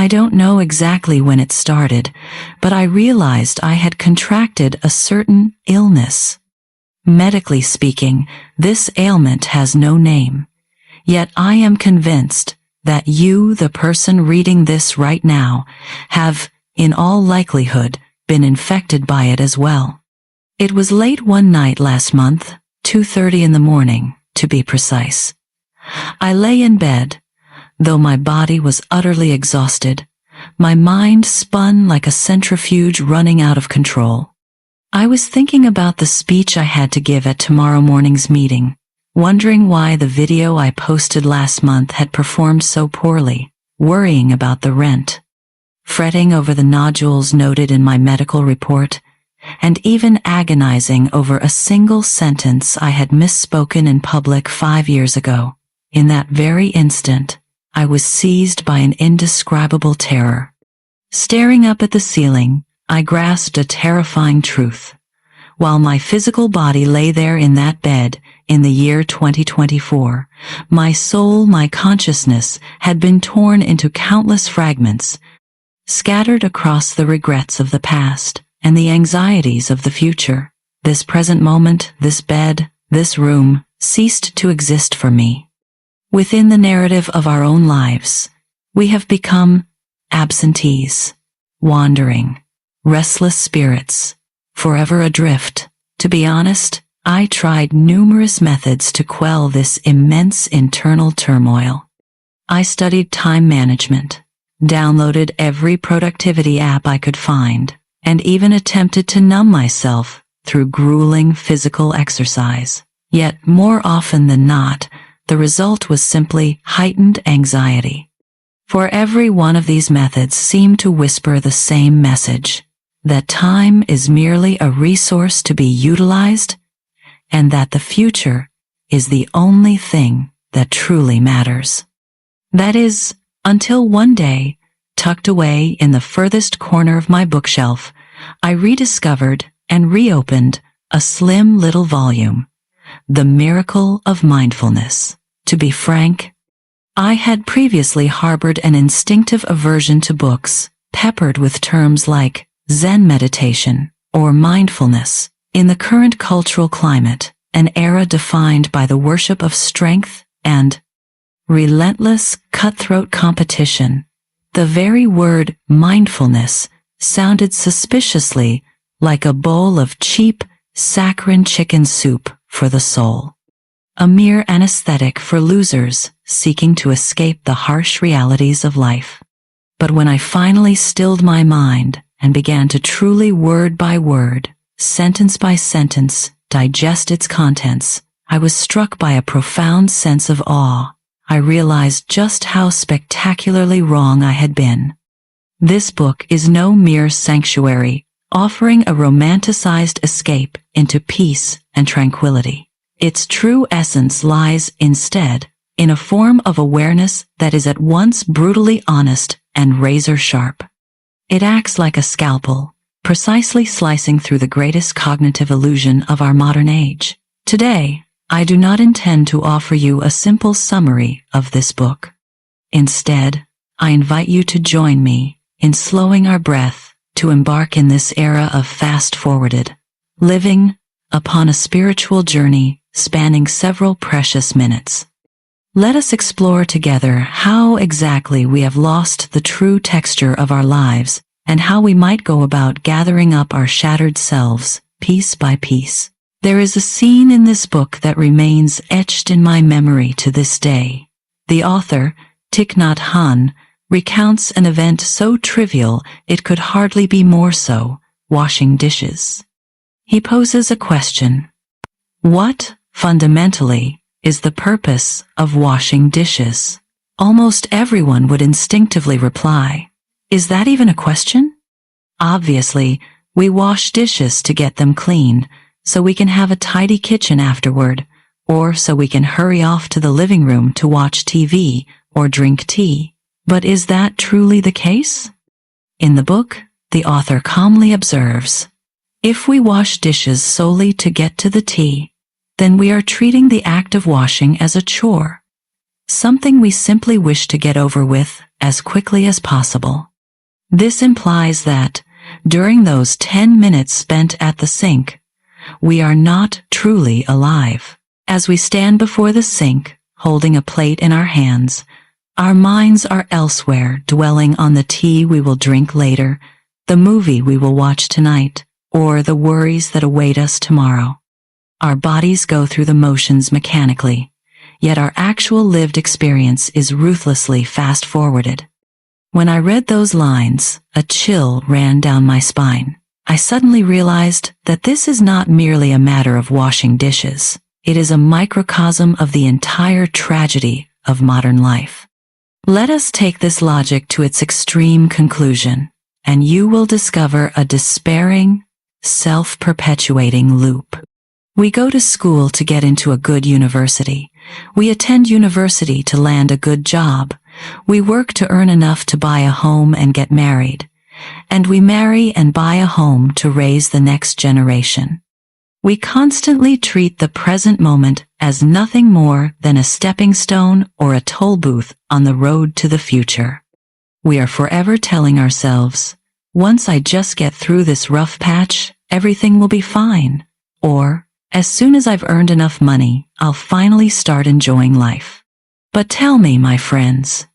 I don't know exactly when it started, but I realized I had contracted a certain illness. Medically speaking, this ailment has no name. Yet I am convinced that you, the person reading this right now, have, in all likelihood, been infected by it as well. It was late one night last month, 2:30 in the morning, to be precise. I lay in bed. Though my body was utterly exhausted, my mind spun like a centrifuge running out of control. I was thinking about the speech I had to give at tomorrow morning's meeting, wondering why the video I posted last month had performed so poorly, worrying about the rent, fretting over the nodules noted in my medical report, and even agonizing over a single sentence I had misspoken in public 5 years ago. In that very instant, I was seized by an indescribable terror. Staring up at the ceiling, I grasped a terrifying truth. While my physical body lay there in that bed, in the year 2024, my soul, my consciousness, had been torn into countless fragments, scattered across the regrets of the past and the anxieties of the future. This present moment, this bed, this room, ceased to exist for me. Within the narrative of our own lives, we have become absentees, wandering, restless spirits, forever adrift. To be honest, I tried numerous methods to quell this immense internal turmoil. I studied time management, downloaded every productivity app I could find, and even attempted to numb myself through grueling physical exercise. Yet, more often than not, the result was simply heightened anxiety. For every one of these methods seemed to whisper the same message, that time is merely a resource to be utilized, and that the future is the only thing that truly matters. That is, until one day, tucked away in the furthest corner of my bookshelf, I rediscovered and reopened a slim little volume, The Miracle of Mindfulness. To be frank, I had previously harbored an instinctive aversion to books, peppered with terms like Zen meditation or mindfulness. In the current cultural climate, an era defined by the worship of strength and relentless, cutthroat competition, the very word mindfulness sounded suspiciously like a bowl of cheap, saccharine chicken soup for the soul. A mere anesthetic for losers seeking to escape the harsh realities of life. But when I finally stilled my mind and began to truly word by word, sentence by sentence, digest its contents, I was struck by a profound sense of awe. I realized just how spectacularly wrong I had been. This book is no mere sanctuary, offering a romanticized escape into peace and tranquility. Its true essence lies, instead, in a form of awareness that is at once brutally honest and razor-sharp. It acts like a scalpel, precisely slicing through the greatest cognitive illusion of our modern age. Today, I do not intend to offer you a simple summary of this book. Instead, I invite you to join me in slowing our breath to embark in this era of fast-forwarded living upon a spiritual journey spanning several precious minutes. Let us explore together how exactly we have lost the true texture of our lives and how we might go about gathering up our shattered selves, piece by piece. There is a scene in this book that remains etched in my memory to this day. The author, Thich Nhat Hanh, recounts an event so trivial it could hardly be more so: washing dishes. He poses a question. What, fundamentally, is the purpose of washing dishes? Almost everyone would instinctively reply, is that even a question? Obviously, we wash dishes to get them clean, so we can have a tidy kitchen afterward, or so we can hurry off to the living room to watch TV or drink tea. But is that truly the case? In the book, the author calmly observes, if we wash dishes solely to get to the tea, then we are treating the act of washing as a chore, something we simply wish to get over with as quickly as possible. This implies that, during those 10 minutes spent at the sink, we are not truly alive. As we stand before the sink, holding a plate in our hands, our minds are elsewhere, dwelling on the tea we will drink later, the movie we will watch tonight, or the worries that await us tomorrow. Our bodies go through the motions mechanically, yet our actual lived experience is ruthlessly fast-forwarded. When I read those lines, a chill ran down my spine. I suddenly realized that this is not merely a matter of washing dishes. It is a microcosm of the entire tragedy of modern life. Let us take this logic to its extreme conclusion, and you will discover a despairing, self-perpetuating loop. We go to school to get into a good university. We attend university to land a good job. We work to earn enough to buy a home and get married. And we marry and buy a home to raise the next generation. We constantly treat the present moment as nothing more than a stepping stone or a toll booth on the road to the future. We are forever telling ourselves, once I just get through this rough patch, everything will be fine. Or, as soon as I've earned enough money, I'll finally start enjoying life. But tell me, my friends,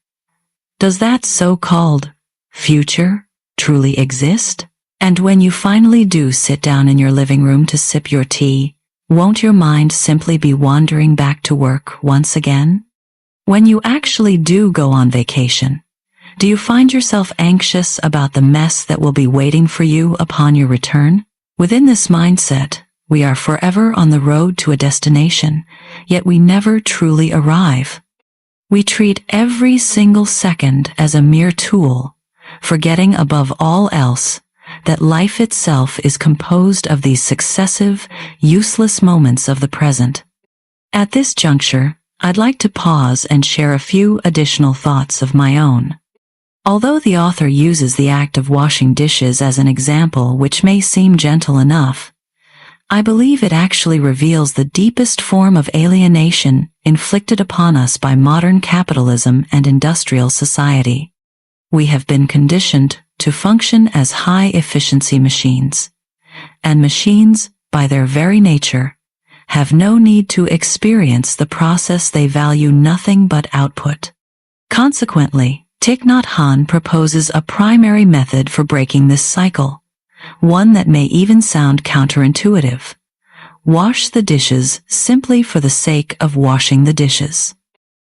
does that so-called future truly exist? And when you finally do sit down in your living room to sip your tea, won't your mind simply be wandering back to work once again? When you actually do go on vacation, do you find yourself anxious about the mess that will be waiting for you upon your return? Within this mindset, we are forever on the road to a destination, yet we never truly arrive. We treat every single second as a mere tool, forgetting above all else that life itself is composed of these successive, useless moments of the present. At this juncture, I'd like to pause and share a few additional thoughts of my own. Although the author uses the act of washing dishes as an example which may seem gentle enough, I believe it actually reveals the deepest form of alienation inflicted upon us by modern capitalism and industrial society. We have been conditioned to function as high-efficiency machines, and machines, by their very nature, have no need to experience the process. They value nothing but output. Consequently, Thich Nhat Hanh proposes a primary method for breaking this cycle, one that may even sound counterintuitive. Wash the dishes simply for the sake of washing the dishes.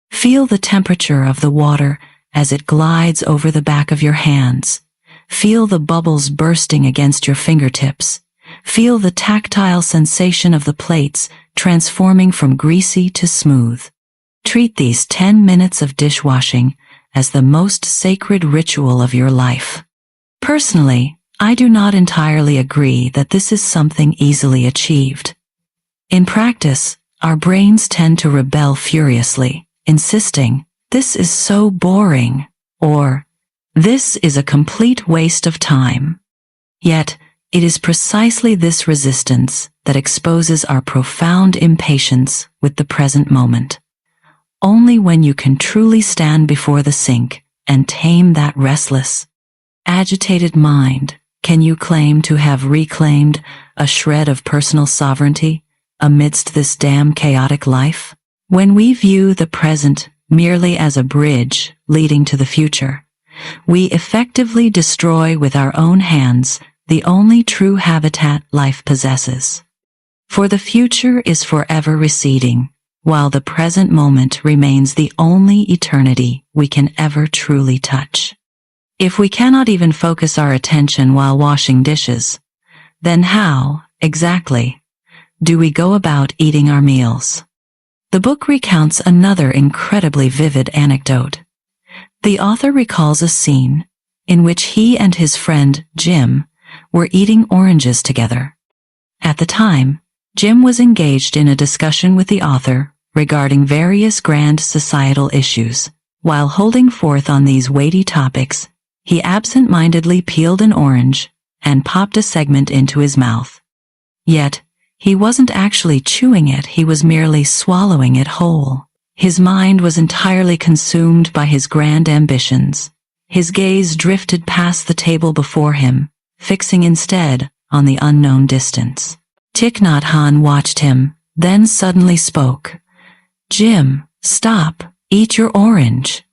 Feel the temperature of the water as it glides over the back of your hands. Feel the bubbles bursting against your fingertips. Feel the tactile sensation of the plates transforming from greasy to smooth. Treat these 10 minutes of dishwashing as the most sacred ritual of your life. Personally, I do not entirely agree that this is something easily achieved. In practice, our brains tend to rebel furiously, insisting, "This is so boring," or "This is a complete waste of time." Yet, it is precisely this resistance that exposes our profound impatience with the present moment. Only when you can truly stand before the sink and tame that restless, agitated mind can you claim to have reclaimed a shred of personal sovereignty amidst this damn chaotic life. When we view the present merely as a bridge leading to the future, we effectively destroy with our own hands the only true habitat life possesses. For the future is forever receding, while the present moment remains the only eternity we can ever truly touch. If we cannot even focus our attention while washing dishes, then how, exactly, do we go about eating our meals? The book recounts another incredibly vivid anecdote. The author recalls a scene in which he and his friend, Jim, were eating oranges together. At the time, Jim was engaged in a discussion with the author regarding various grand societal issues. While holding forth on these weighty topics, he absent-mindedly peeled an orange and popped a segment into his mouth. Yet, he wasn't actually chewing it, he was merely swallowing it whole. His mind was entirely consumed by his grand ambitions. His gaze drifted past the table before him, fixing instead on the unknown distance. Thich Nhat Hanh watched him, then suddenly spoke. "Jim, stop, eat your orange."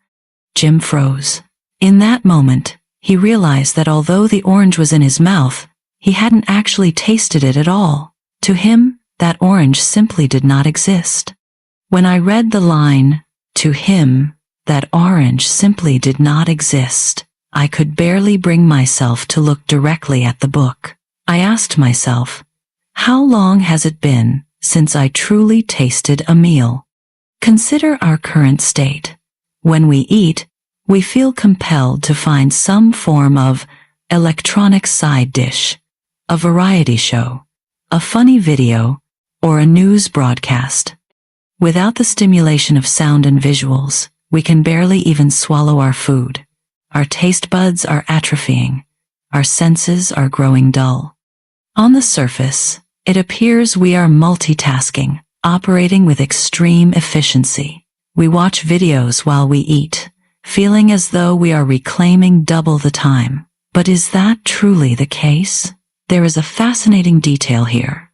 Jim froze. In that moment, he realized that although the orange was in his mouth, he hadn't actually tasted it at all. To him, that orange simply did not exist. When I read the line, "To him, that orange simply did not exist," I could barely bring myself to look directly at the book. I asked myself, how long has it been since I truly tasted a meal? Consider our current state. When we eat, we feel compelled to find some form of electronic side dish, a variety show, a funny video, or a news broadcast. Without the stimulation of sound and visuals, we can barely even swallow our food. Our taste buds are atrophying. Our senses are growing dull. On the surface, it appears we are multitasking, operating with extreme efficiency. We watch videos while we eat, feeling as though we are reclaiming double the time. But is that truly the case? There is a fascinating detail here.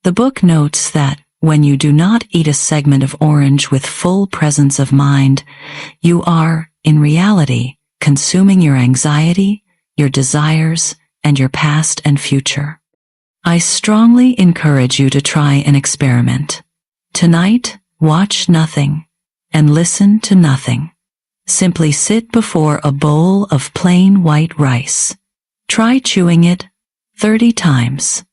The book notes that when you do not eat a segment of orange with full presence of mind, you are, in reality, consuming your anxiety, your desires, and your past and future. I strongly encourage you to try an experiment. Tonight, watch nothing and listen to nothing. Simply sit before a bowl of plain white rice. Try chewing it 30 times.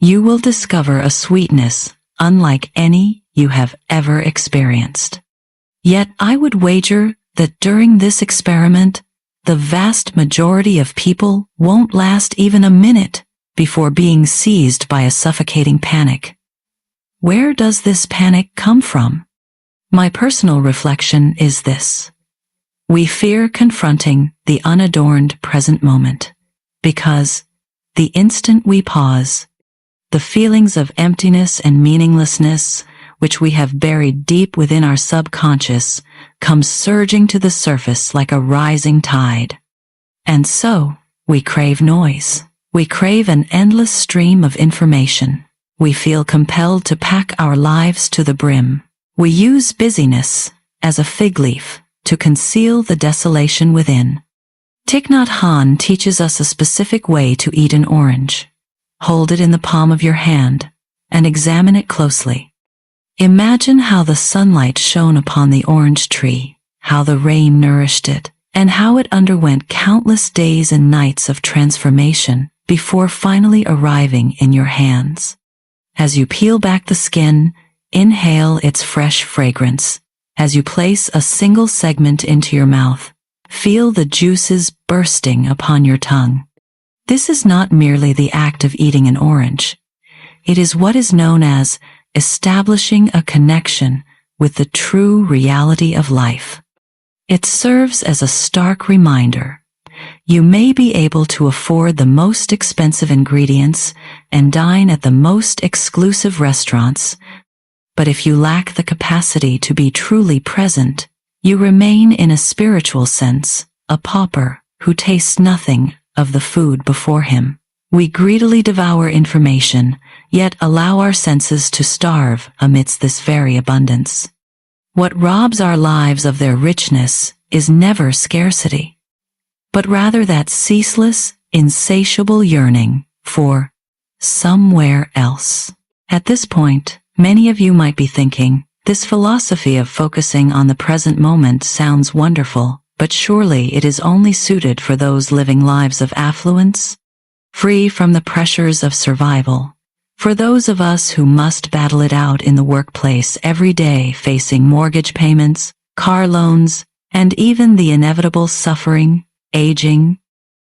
You will discover a sweetness unlike any you have ever experienced. Yet I would wager that during this experiment, the vast majority of people won't last even a minute before being seized by a suffocating panic. Where does this panic come from? My personal reflection is this. We fear confronting the unadorned present moment, because the instant we pause, the feelings of emptiness and meaninglessness, which we have buried deep within our subconscious, come surging to the surface like a rising tide. And so, we crave noise. We crave an endless stream of information. We feel compelled to pack our lives to the brim. We use busyness as a fig leaf to conceal the desolation within. Thich Nhat Hanh teaches us a specific way to eat an orange. Hold it in the palm of your hand and examine it closely. Imagine how the sunlight shone upon the orange tree, how the rain nourished it, and how it underwent countless days and nights of transformation before finally arriving in your hands. As you peel back the skin, inhale its fresh fragrance. As you place a single segment into your mouth, feel the juices bursting upon your tongue. This is not merely the act of eating an orange. It is what is known as establishing a connection with the true reality of life. It serves as a stark reminder. You may be able to afford the most expensive ingredients and dine at the most exclusive restaurants, but if you lack the capacity to be truly present, you remain in a spiritual sense a pauper who tastes nothing of the food before him. We greedily devour information, yet allow our senses to starve amidst this very abundance. What robs our lives of their richness is never scarcity, but rather that ceaseless, insatiable yearning for somewhere else. At this point, many of you might be thinking, this philosophy of focusing on the present moment sounds wonderful, but surely it is only suited for those living lives of affluence, free from the pressures of survival. For those of us who must battle it out in the workplace every day, facing mortgage payments, car loans, and even the inevitable suffering, aging,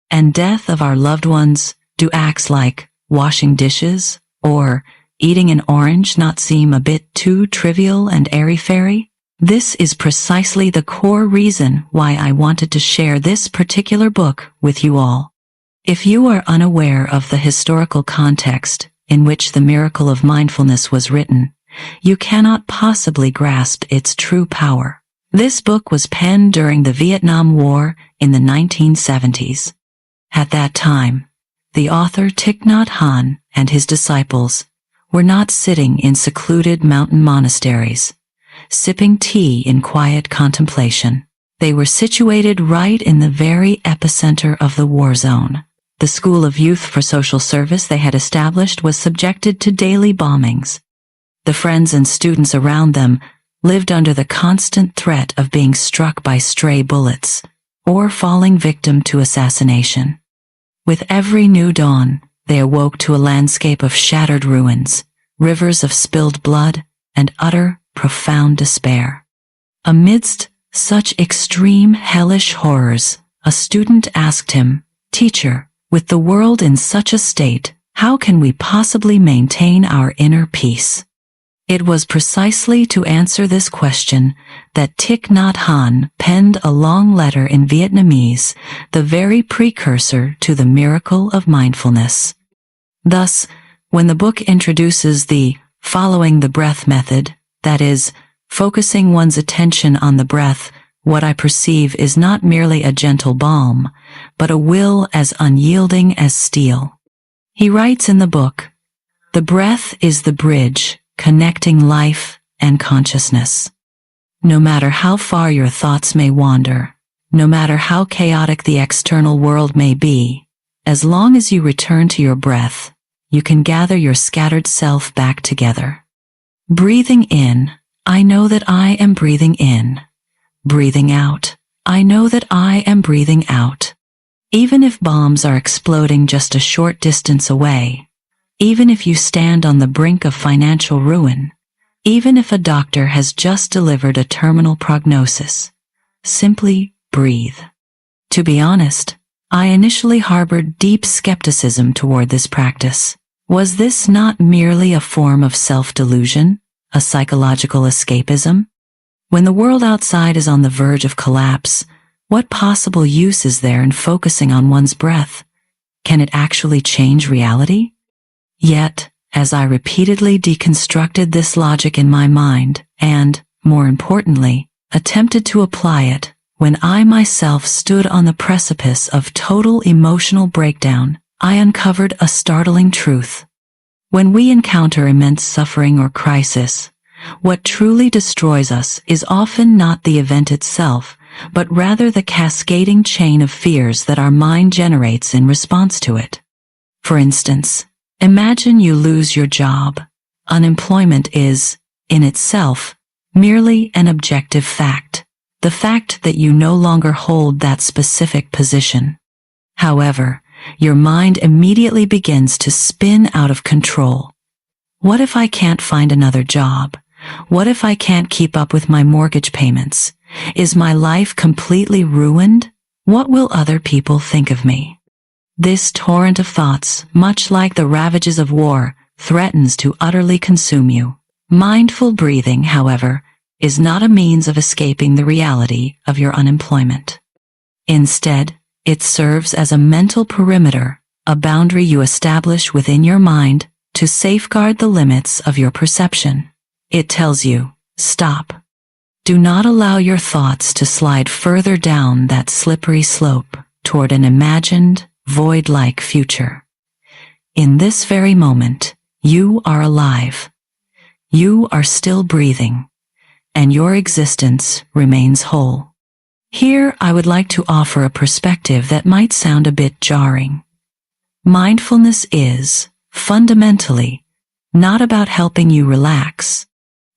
and death of our loved ones, do acts like washing dishes or eating an orange not seem a bit too trivial and airy-fairy? This is precisely the core reason why I wanted to share this particular book with you all. If you are unaware of the historical context in which the Miracle of Mindfulness was written, you cannot possibly grasp its true power. This book was penned during the Vietnam War in the 1970s. At that time, the author Thich Nhat Hanh and his disciples were not sitting in secluded mountain monasteries, sipping tea in quiet contemplation. They were situated right in the very epicenter of the war zone. The School of Youth for Social Service they had established was subjected to daily bombings. The friends and students around them lived under the constant threat of being struck by stray bullets or falling victim to assassination. With every new dawn, they awoke to a landscape of shattered ruins, rivers of spilled blood, and utter, profound despair. Amidst such extreme, hellish horrors, a student asked him, "Teacher, with the world in such a state, how can we possibly maintain our inner peace?" It was precisely to answer this question that Thich Nhat Hanh penned a long letter in Vietnamese, the very precursor to the miracle of mindfulness. Thus, when the book introduces the following the breath method, that is, focusing one's attention on the breath, what I perceive is not merely a gentle balm, but a will as unyielding as steel. He writes in the book, "The breath is the bridge connecting life and consciousness. No matter how far your thoughts may wander, no matter how chaotic the external world may be, as long as you return to your breath, you can gather your scattered self back together. Breathing in, I know that I am breathing in. Breathing out, I know that I am breathing out. Even if bombs are exploding just a short distance away, even if you stand on the brink of financial ruin, even if a doctor has just delivered a terminal prognosis, simply breathe." To be honest, I initially harbored deep skepticism toward this practice. Was this not merely a form of self-delusion, a psychological escapism? When the world outside is on the verge of collapse, what possible use is there in focusing on one's breath? Can it actually change reality? Yet, as I repeatedly deconstructed this logic in my mind and, more importantly, attempted to apply it, when I myself stood on the precipice of total emotional breakdown, I uncovered a startling truth. When we encounter immense suffering or crisis, what truly destroys us is often not the event itself, but rather the cascading chain of fears that our mind generates in response to it. For instance, imagine you lose your job. Unemployment is, in itself, merely an objective fact, the fact that you no longer hold that specific position. However, your mind immediately begins to spin out of control. What if I can't find another job? What if I can't keep up with my mortgage payments? Is my life completely ruined? What will other people think of me? This torrent of thoughts, much like the ravages of war, threatens to utterly consume you. Mindful breathing, however, is not a means of escaping the reality of your unemployment. Instead, it serves as a mental perimeter, a boundary you establish within your mind to safeguard the limits of your perception. It tells you, stop. Do not allow your thoughts to slide further down that slippery slope toward an imagined, void-like future. In this very moment, you are alive. You are still breathing, and your existence remains whole. Here, I would like to offer a perspective that might sound a bit jarring. Mindfulness is, fundamentally, not about helping you relax.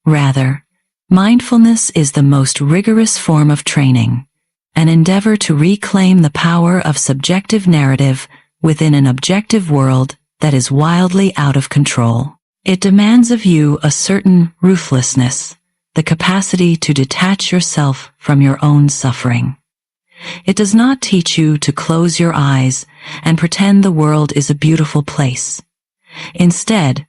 Rather, mindfulness is the most rigorous form of training, an endeavor to reclaim the power of subjective narrative within an objective world that is wildly out of control. It demands of you a certain ruthlessness, the capacity to detach yourself from your own suffering. It does not teach you to close your eyes and pretend the world is a beautiful place. Instead,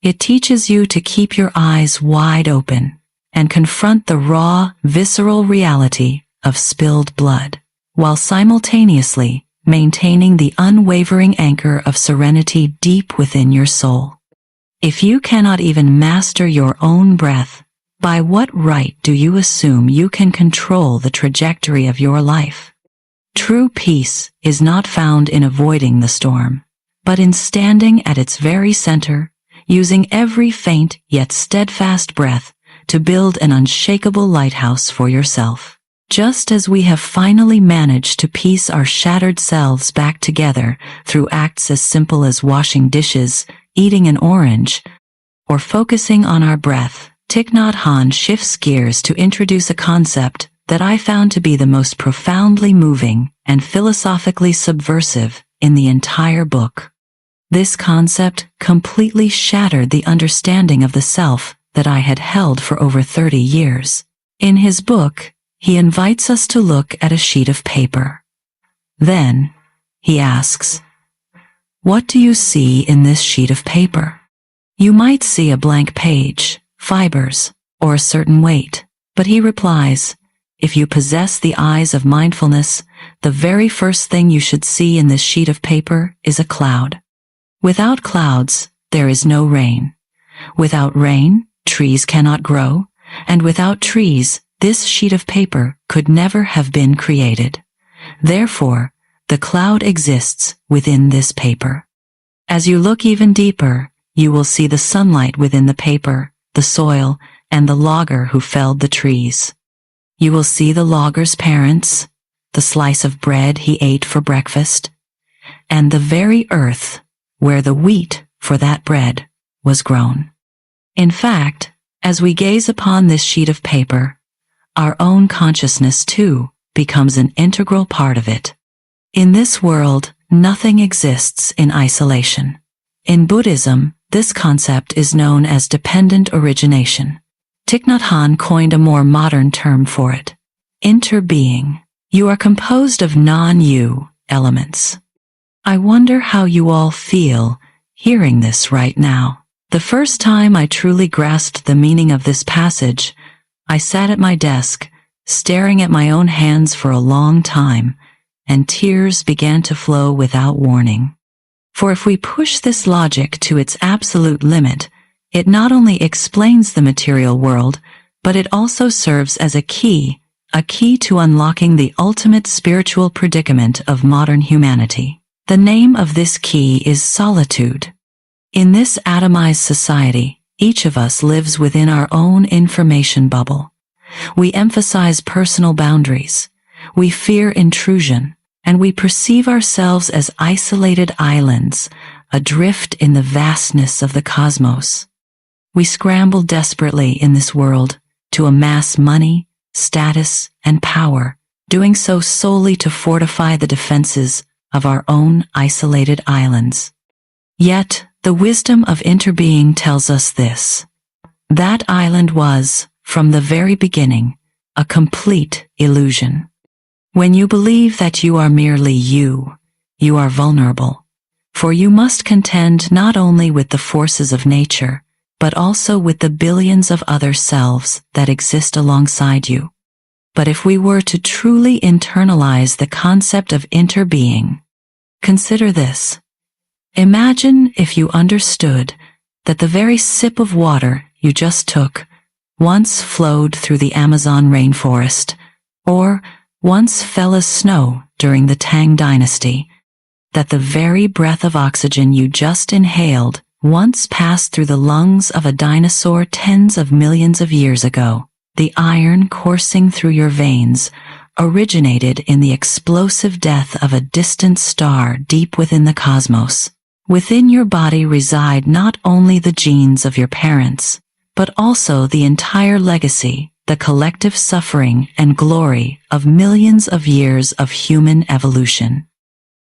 it teaches you to keep your eyes wide open and confront the raw, visceral reality of spilled blood, while simultaneously maintaining the unwavering anchor of serenity deep within your soul. If you cannot even master your own breath, by what right do you assume you can control the trajectory of your life? True peace is not found in avoiding the storm, but in standing at its very center, using every faint yet steadfast breath to build an unshakable lighthouse for yourself. Just as we have finally managed to piece our shattered selves back together through acts as simple as washing dishes, eating an orange, or focusing on our breath, Thich Nhat Hanh shifts gears to introduce a concept that I found to be the most profoundly moving and philosophically subversive in the entire book. This concept completely shattered the understanding of the self that I had held for over 30 years. In his book, he invites us to look at a sheet of paper. Then, he asks, "What do you see in this sheet of paper?" You might see a blank page, fibers, or a certain weight, but he replies, "If you possess the eyes of mindfulness, the very first thing you should see in this sheet of paper is a cloud. Without clouds, there is no rain. Without rain, trees cannot grow, and without trees, this sheet of paper could never have been created. Therefore, the cloud exists within this paper. As you look even deeper, you will see the sunlight within the paper, the soil, and the logger who felled the trees. You will see the logger's parents, the slice of bread he ate for breakfast, and the very earth where the wheat for that bread was grown. In fact, as we gaze upon this sheet of paper, our own consciousness, too, becomes an integral part of it. In this world, nothing exists in isolation. In Buddhism, this concept is known as dependent origination. Thich Nhat Hanh coined a more modern term for it: interbeing. You are composed of non-you elements. I wonder how you all feel hearing this right now. The first time I truly grasped the meaning of this passage, I sat at my desk, staring at my own hands for a long time, and tears began to flow without warning. For if we push this logic to its absolute limit, it not only explains the material world, but it also serves as a key to unlocking the ultimate spiritual predicament of modern humanity. The name of this key is solitude. In this atomized society, each of us lives within our own information bubble. We emphasize personal boundaries, we fear intrusion, and we perceive ourselves as isolated islands, adrift in the vastness of the cosmos. We scramble desperately in this world to amass money, status, and power, doing so solely to fortify the defenses of our own isolated islands. Yet, the wisdom of interbeing tells us this: that island was, from the very beginning, a complete illusion. When you believe that you are merely you are vulnerable, for you must contend not only with the forces of nature, but also with the billions of other selves that exist alongside you. But if we were to truly internalize the concept of interbeing, consider this. Imagine if you understood that the very sip of water you just took once flowed through the Amazon rainforest, or once fell as snow during the Tang Dynasty, that the very breath of oxygen you just inhaled once passed through the lungs of a dinosaur tens of millions of years ago. The iron coursing through your veins originated in the explosive death of a distant star deep within the cosmos. Within your body reside not only the genes of your parents, but also the entire legacy, the collective suffering and glory of millions of years of human evolution.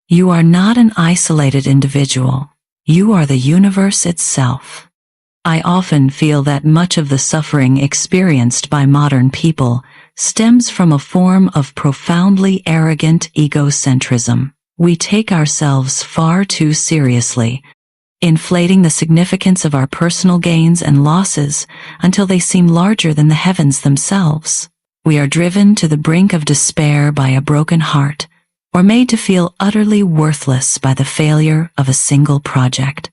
You are not an isolated individual. You are the universe itself. I often feel that much of the suffering experienced by modern people stems from a form of profoundly arrogant egocentrism. We take ourselves far too seriously, inflating the significance of our personal gains and losses until they seem larger than the heavens themselves. We are driven to the brink of despair by a broken heart, or made to feel utterly worthless by the failure of a single project.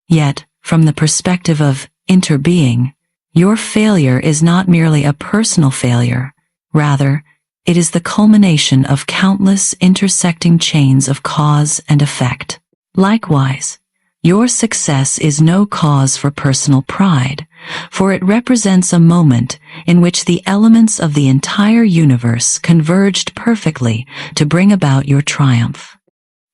Yet, from the perspective of interbeing, your failure is not merely a personal failure. Rather, it is the culmination of countless intersecting chains of cause and effect. Likewise, your success is no cause for personal pride, for it represents a moment in which the elements of the entire universe converged perfectly to bring about your triumph.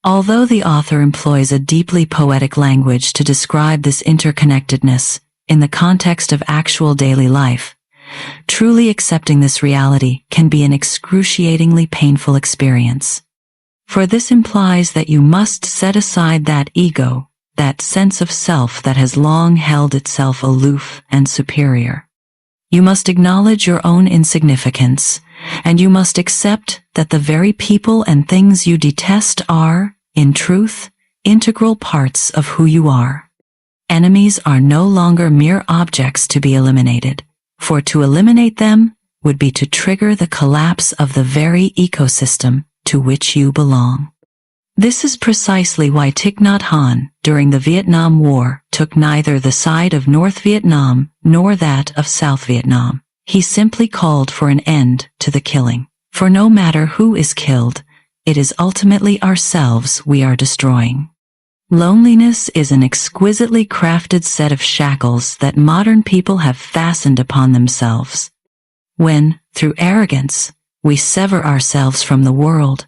Although the author employs a deeply poetic language to describe this interconnectedness in the context of actual daily life, truly accepting this reality can be an excruciatingly painful experience. For this implies that you must set aside that ego, that sense of self that has long held itself aloof and superior. You must acknowledge your own insignificance, and you must accept that the very people and things you detest are, in truth, integral parts of who you are. Enemies are no longer mere objects to be eliminated, for to eliminate them would be to trigger the collapse of the very ecosystem to which you belong. This is precisely why Thich Nhat Hanh, during the Vietnam War, took neither the side of North Vietnam nor that of South Vietnam. He simply called for an end to the killing. For no matter who is killed, it is ultimately ourselves we are destroying. Loneliness is an exquisitely crafted set of shackles that modern people have fastened upon themselves. When, through arrogance, we sever ourselves from the world,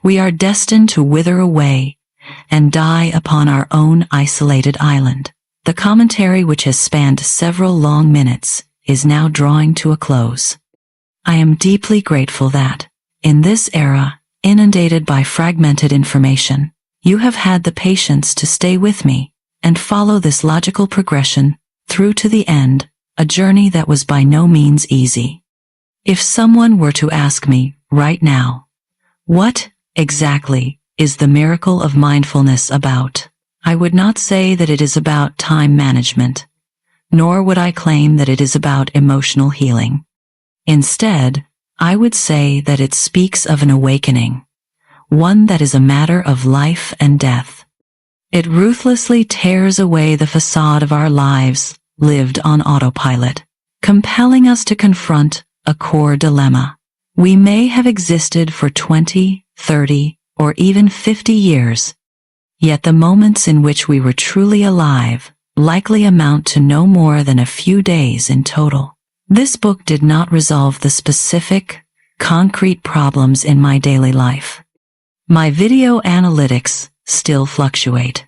we are destined to wither away and die upon our own isolated island. The commentary, which has spanned several long minutes, is now drawing to a close. I am deeply grateful that, in this era, inundated by fragmented information, you have had the patience to stay with me and follow this logical progression through to the end, a journey that was by no means easy. If someone were to ask me, right now, what, exactly, is the miracle of mindfulness about? I would not say that it is about time management, nor would I claim that it is about emotional healing. Instead, I would say that it speaks of an awakening, one that is a matter of life and death. It ruthlessly tears away the facade of our lives lived on autopilot, compelling us to confront a core dilemma. We may have existed for 20, 30, or even 50 years, yet the moments in which we were truly alive likely amount to no more than a few days in total. This book did not resolve the specific, concrete problems in my daily life. My video analytics still fluctuate.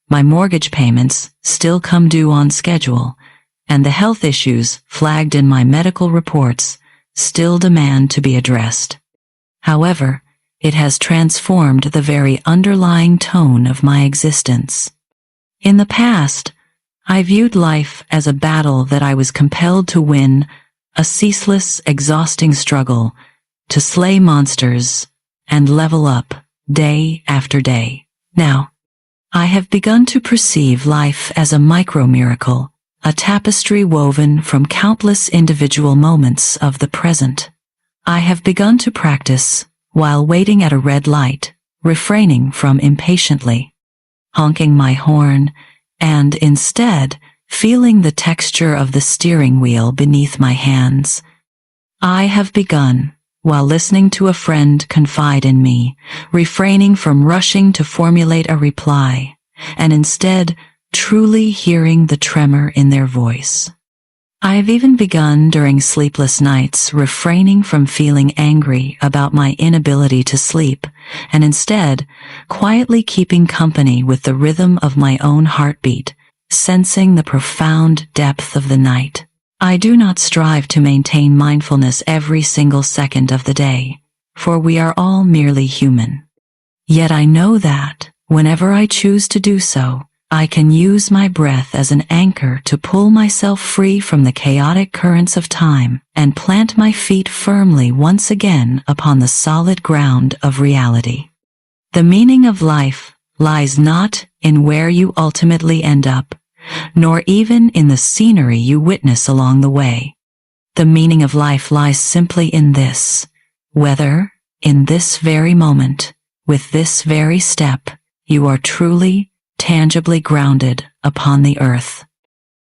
My mortgage payments still come due on schedule, and the health issues flagged in my medical reports still demand to be addressed. However, it has transformed the very underlying tone of my existence. In the past, I viewed life as a battle that I was compelled to win, a ceaseless, exhausting struggle to slay monsters and level up day after day. Now, I have begun to perceive life as a micro-miracle, a tapestry woven from countless individual moments of the present. I have begun to practice, while waiting at a red light, refraining from impatiently honking my horn, and instead feeling the texture of the steering wheel beneath my hands. I have begun, while listening to a friend confide in me, refraining from rushing to formulate a reply, and instead truly hearing the tremor in their voice. I have even begun during sleepless nights refraining from feeling angry about my inability to sleep, and instead quietly keeping company with the rhythm of my own heartbeat, sensing the profound depth of the night. I do not strive to maintain mindfulness every single second of the day, for we are all merely human. Yet I know that, whenever I choose to do so, I can use my breath as an anchor to pull myself free from the chaotic currents of time and plant my feet firmly once again upon the solid ground of reality. The meaning of life lies not in where you ultimately end up, nor even in the scenery you witness along the way. The meaning of life lies simply in this: whether, in this very moment, with this very step, you are truly, tangibly grounded upon the earth.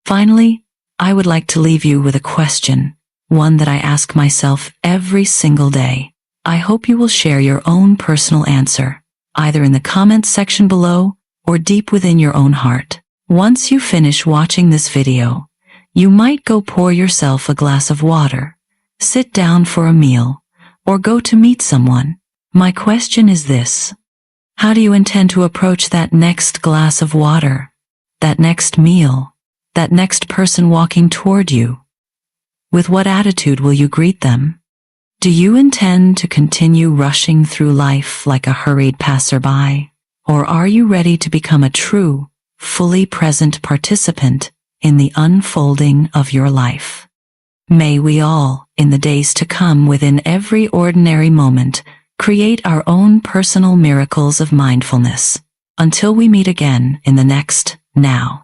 Finally, I would like to leave you with a question, one that I ask myself every single day. I hope you will share your own personal answer, either in the comments section below or deep within your own heart. Once you finish watching this video, you might go pour yourself a glass of water, sit down for a meal, or go to meet someone. My question is this: how do you intend to approach that next glass of water, that next meal, that next person walking toward you? With what attitude will you greet them? Do you intend to continue rushing through life like a hurried passerby, or are you ready to become a true, fully present participant in the unfolding of your life? May we all, in the days to come, within every ordinary moment, create our own personal miracles of mindfulness. Until we meet again in the next Now.